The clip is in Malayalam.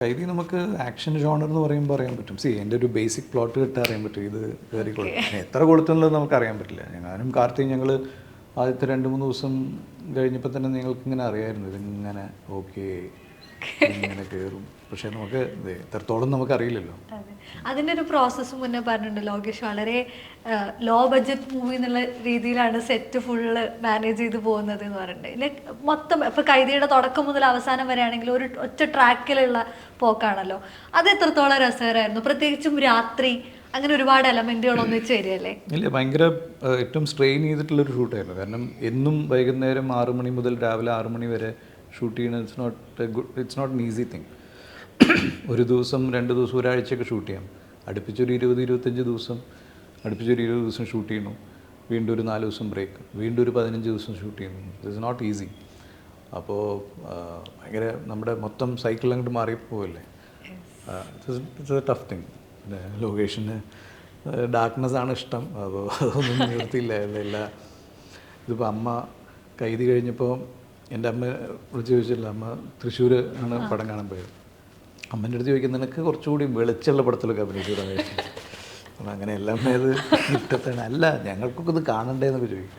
കൈതി നമുക്ക് ആക്ഷൻ ജോണർ എന്ന് പറയുമ്പോൾ അറിയാൻ പറ്റും. എൻ്റെ ഒരു ബേസിക് പ്ലോട്ട് കിട്ടാൻ അറിയാൻ പറ്റും. ഇത് കയറി കൊടുക്കും എത്ര കൊടുത്തുള്ളത് നമുക്ക് അറിയാൻ പറ്റില്ല. ഞാനും കാർത്തിയും ഞങ്ങൾ ആദ്യത്തെ 2-3 ദിവസം കഴിഞ്ഞപ്പോൾ തന്നെ നിങ്ങൾക്ക് ഇങ്ങനെ അറിയാമായിരുന്നു ഇതിങ്ങനെ ഓക്കെ ഇങ്ങനെ കയറും. പക്ഷേ നമുക്ക് എത്രത്തോളം നമുക്കറിയില്ലല്ലോ. അതിൻ്റെ ഒരു പ്രോസസ്സ് മുന്നേ പറഞ്ഞിട്ടുണ്ട് ലോകേഷ്. വളരെ ലോ ബഡ്ജറ്റ് മൂവി എന്നുള്ള രീതിയിലാണ് സെറ്റ് ഫുള്ള് മാനേജ് ചെയ്ത് പോകുന്നത് എന്ന് പറഞ്ഞിട്ടുണ്ട്. ലൈക്ക് മൊത്തം ഇപ്പോൾ കൈദിയുടെ തുടക്കം മുതൽ അവസാനം വരെ ആണെങ്കിൽ ഒരു ഒറ്റ ട്രാക്കിലുള്ള പോക്കാണല്ലോ. അത് എത്രത്തോളം രസകരമായിരുന്നു, പ്രത്യേകിച്ചും രാത്രി അങ്ങനെ ഒരുപാട് എലമെന്റുകൾ ഒന്നിച്ച് വരികയല്ലേ? ഇല്ല, ഭയങ്കര ഏറ്റവും സ്ട്രെയിൻ ചെയ്തിട്ടുള്ളൊരു ഷൂട്ടായിരുന്നു. കാരണം എന്നും വൈകുന്നേരം 6 മണി മുതൽ രാവിലെ 6 മണി വരെ ഷൂട്ട് ചെയ്യണത് it's not an easy thing. ഒരു ദിവസം 2 ദിവസം ഒരാഴ്ചയൊക്കെ ഷൂട്ട് ചെയ്യാം. അടുപ്പിച്ചൊരു 20-25 ദിവസം അടുപ്പിച്ചൊരു 20 ദിവസം ഷൂട്ട് ചെയ്യണം. വീണ്ടും ഒരു 4 ദിവസം ബ്രേക്ക്, വീണ്ടും ഒരു 15 ദിവസം ഷൂട്ട് ചെയ്യുന്നു. It's not easy. അപ്പോൾ ഭയങ്കര നമ്മുടെ മൊത്തം സൈക്കിൾ അങ്ങോട്ട് മാറിപ്പോവല്ലേ. It's a tough thing. പിന്നെ ലൊക്കേഷന് ഡാർക്ക്നെസ് ആണ് ഇഷ്ടം. അപ്പോൾ അതൊന്നും നിവർത്തിയില്ല. ഇതിപ്പോൾ അമ്മ കൈതി കഴിഞ്ഞപ്പോൾ എൻ്റെ അമ്മ വിളിച്ച് ചോദിച്ചില്ല. അമ്മ തൃശ്ശൂർ ആണ് പടം കാണാൻ പോയത്. അമ്മേൻ്റെ അടുത്ത് ചോദിക്കുന്നത് നിനക്ക് കുറച്ചുകൂടി വെളിച്ചുള്ള പടത്തിലൊക്കെ അഭിനയിച്ചു. അപ്പം അങ്ങനെ എല്ലാം ഇത് ഇഷ്ടത്താണ്. അല്ല ഞങ്ങൾക്കൊക്കെ ഇത് കാണണ്ടേന്നൊക്കെ ചോദിക്കും.